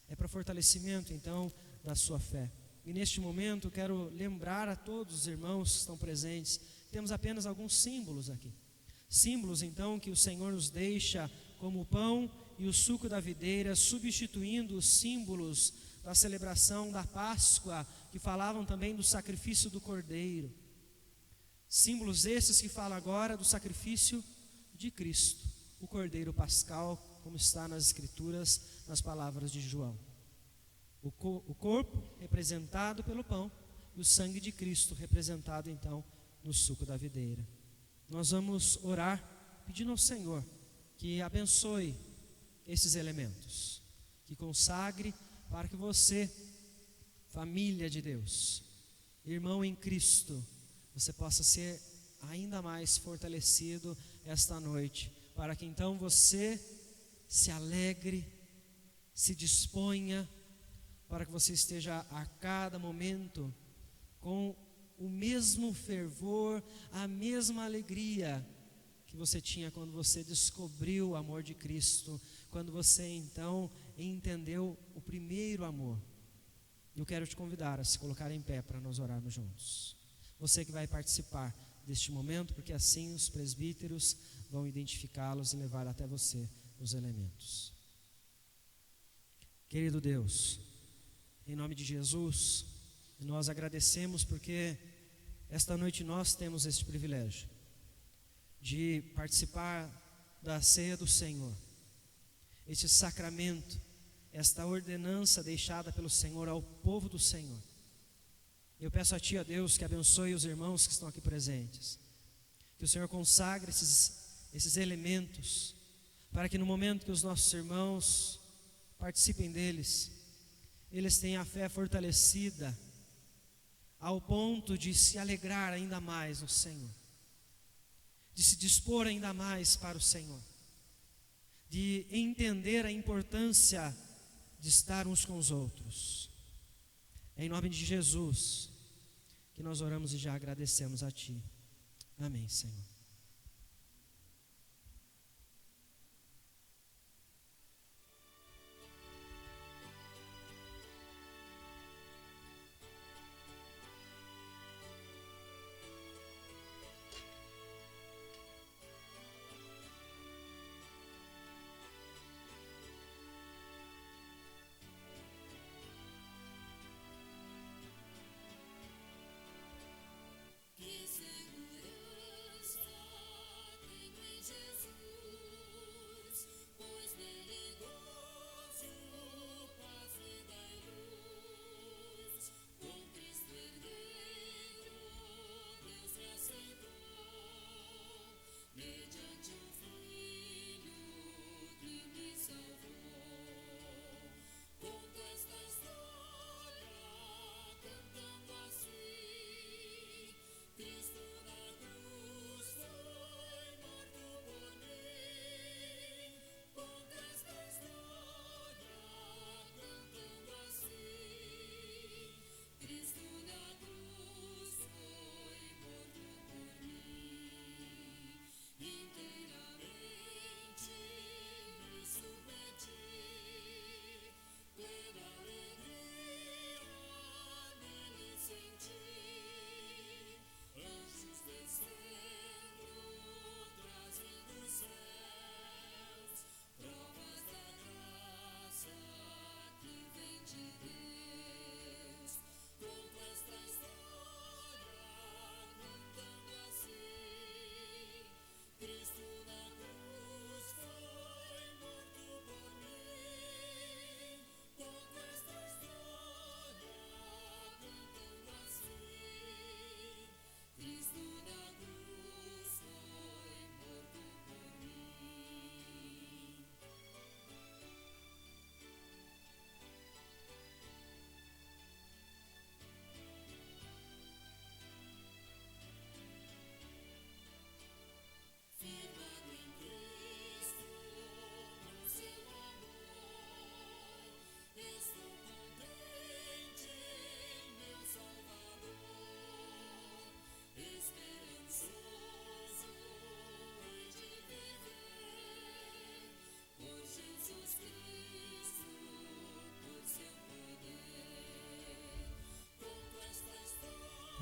é para fortalecimento então da sua fé. E neste momento eu quero lembrar a todos os irmãos que estão presentes, temos apenas alguns símbolos aqui, símbolos então que o Senhor nos deixa, como o pão e o suco da videira, substituindo os símbolos da celebração da Páscoa, que falavam também do sacrifício do Cordeiro. Símbolos esses que falam agora do sacrifício de Cristo, o Cordeiro Pascal, como está nas Escrituras, nas palavras de João. O corpo representado pelo pão e o sangue de Cristo representado então no suco da videira. Nós vamos orar pedindo ao Senhor que abençoe esses elementos, que consagre para que você, família de Deus, irmão em Cristo, você possa ser ainda mais fortalecido esta noite, para que então você se alegre, se disponha, para que você esteja a cada momento com o mesmo fervor, a mesma alegria que você tinha quando você descobriu o amor de Cristo, quando você então entendeu o primeiro amor. Eu quero te convidar a se colocar em pé para nós orarmos juntos. Você que vai participar deste momento, porque assim os presbíteros vão identificá-los e levar até você os elementos. Querido Deus, em nome de Jesus, nós agradecemos porque esta noite nós temos este privilégio de participar da ceia do Senhor, este sacramento, esta ordenança deixada pelo Senhor ao povo do Senhor. Eu peço a Ti, ó Deus, que abençoe os irmãos que estão aqui presentes, que o Senhor consagre esses elementos, para que no momento que os nossos irmãos participem deles, eles tenham a fé fortalecida, ao ponto de se alegrar ainda mais no Senhor, de se dispor ainda mais para o Senhor, de entender a importância de estar uns com os outros. É em nome de Jesus que nós oramos e já agradecemos a Ti. Amém, Senhor.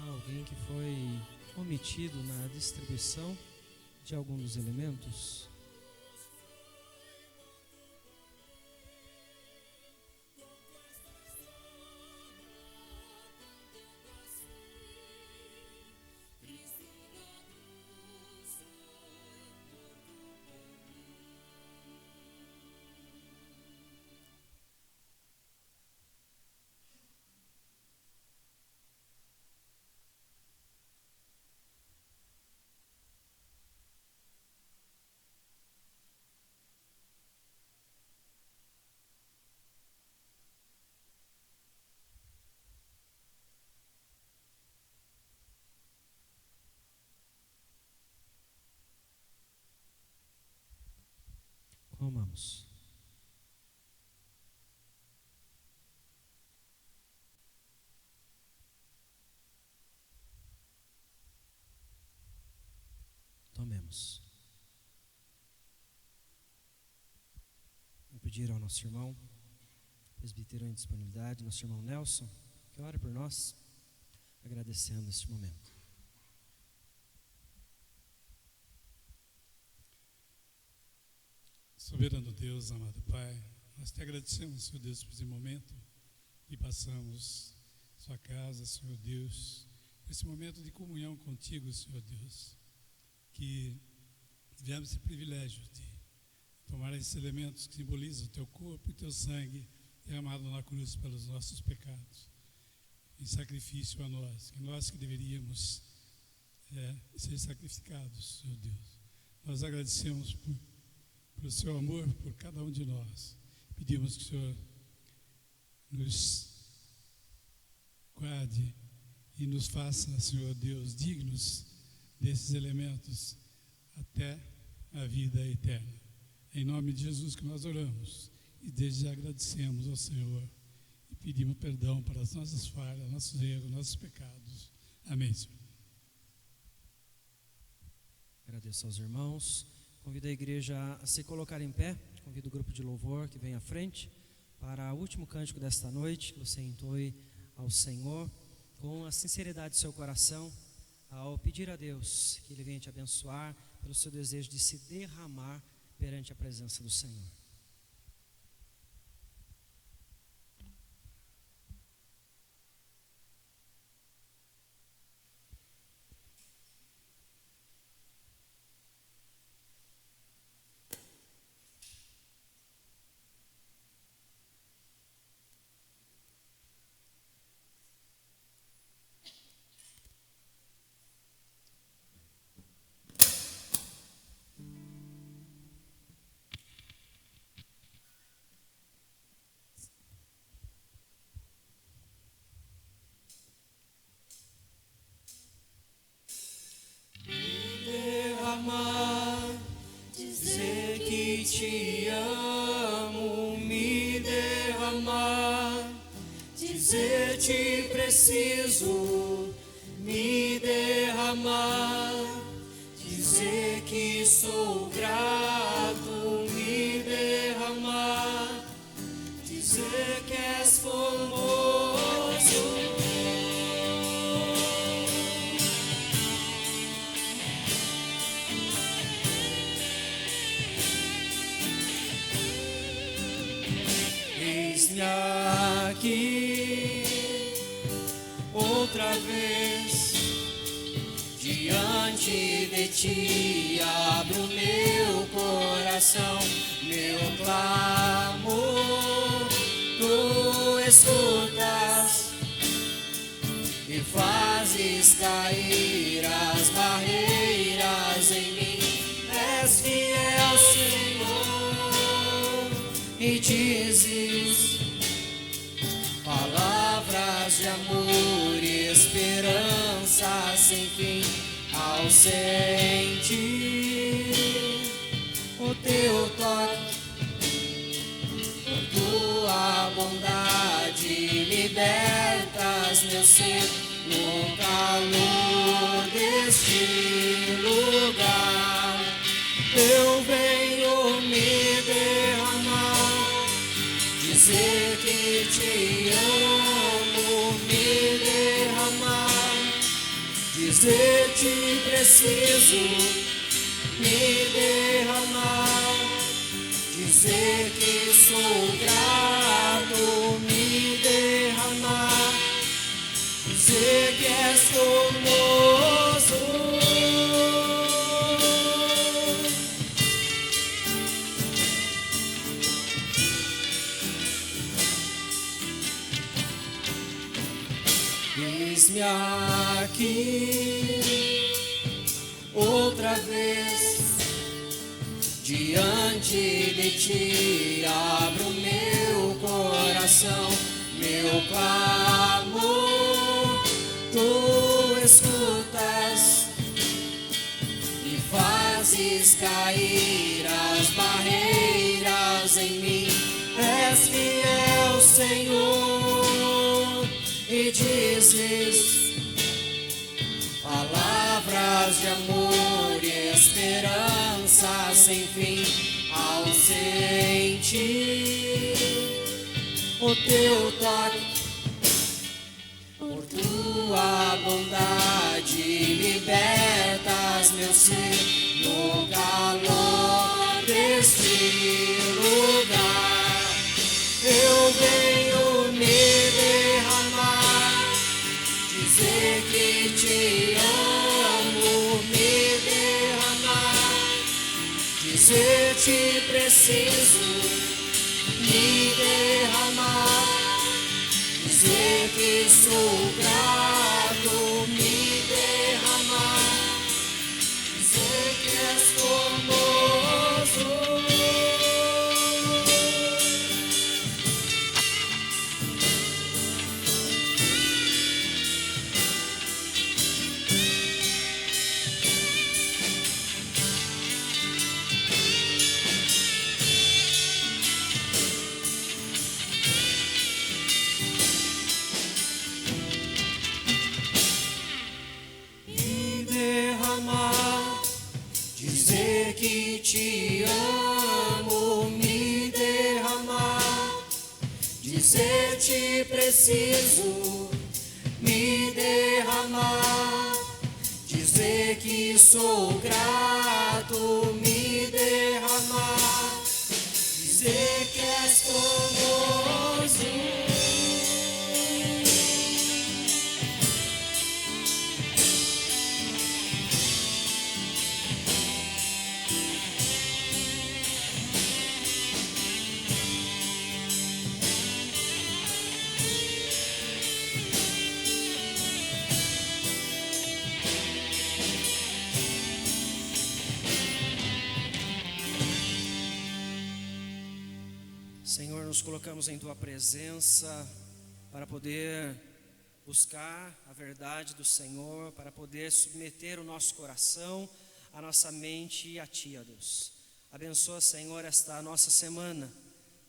Alguém que foi omitido na distribuição de algum dos elementos? Vamos. Tomemos. Vou pedir ao nosso irmão, presbítero em disponibilidade, nosso irmão Nelson, que ore por nós, agradecendo este momento. Soberano Deus, amado Pai, nós te agradecemos, Senhor Deus, por esse momento que passamos em sua casa, Senhor Deus, por esse momento de comunhão contigo, Senhor Deus, que tivemos esse privilégio de tomar esses elementos que simbolizam o teu corpo e teu sangue derramado na cruz pelos nossos pecados, em sacrifício a nós, que deveríamos ser sacrificados, Senhor Deus. Nós agradecemos pelo seu amor por cada um de nós. Pedimos que o Senhor nos guarde e nos faça, Senhor Deus, dignos desses elementos até a vida eterna. Em nome de Jesus que nós oramos e desde já agradecemos ao Senhor e pedimos perdão para as nossas falhas, nossos erros, nossos pecados. Amém, Senhor. Agradeço aos irmãos. Convido a igreja a se colocar em pé. Convido o grupo de louvor que vem à frente para o último cântico desta noite, que você entoe ao Senhor com a sinceridade do seu coração, ao pedir a Deus que Ele venha te abençoar pelo seu desejo de se derramar perante a presença do Senhor. Dizer que te amo, me derramar, dizer te preciso, me derramar, dizer que sou grato, me derramar, dizer que és formoso. Eis-me aqui outra vez diante de ti, abro meu coração, meu clamor, tu escutas e fazes cair as barreiras em mim. És fiel, Senhor, e dizes palavras de amor e esperança sem fim. Ao sentir o teu toque, por tua bondade libertas meu ser no calor deste lugar. Eu venho me derramar, dizer que te amo, me derramar, dizer te preciso, me derramar, dizer que sou grato, me derramar, dizer que és formoso. Eis-me aqui outra vez diante de ti, abro meu coração, meu clamor, tu escutas e fazes cair as barreiras és fiel, Senhor, e dizes palavras de amor e esperança sem fim ausente. O teu toque, por tua bondade, libertas meu ser no calor deste lugar. Eu venho me derramar, dizer que te amo, me derramar, dizer te preciso, me derramar, dizer que sou grato, me derramar, dizer que és formoso. Dizer que te amo, me derramar, dizer te preciso, me derramar, dizer que sou grato, me derramar, dizer que és formoso. Senhor, nos colocamos em Tua presença para poder buscar a verdade do Senhor, para poder submeter o nosso coração, a nossa mente a Ti, ó Deus. Abençoa, Senhor, esta nossa semana.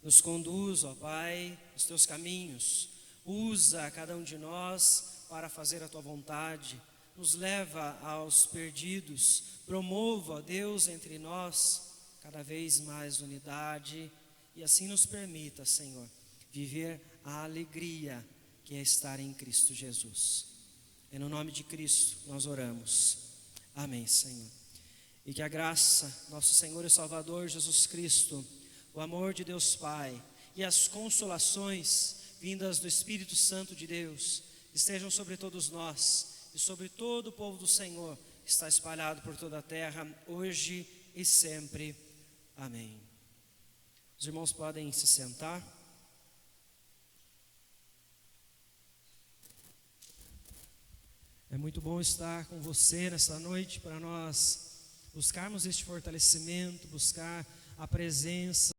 Nos conduz, ó Pai, nos Teus caminhos. Usa cada um de nós para fazer a Tua vontade. Nos leva aos perdidos. Promova, ó Deus, entre nós cada vez mais unidade. E assim nos permita, Senhor, viver a alegria que é estar em Cristo Jesus. É no nome de Cristo nós oramos. Amém, Senhor. E que a graça, nosso Senhor e Salvador Jesus Cristo, o amor de Deus Pai e as consolações vindas do Espírito Santo de Deus estejam sobre todos nós e sobre todo o povo do Senhor que está espalhado por toda a terra, hoje e sempre. Amém. Os irmãos podem se sentar. É muito bom estar com você nessa noite para nós buscarmos este fortalecimento, buscar a presença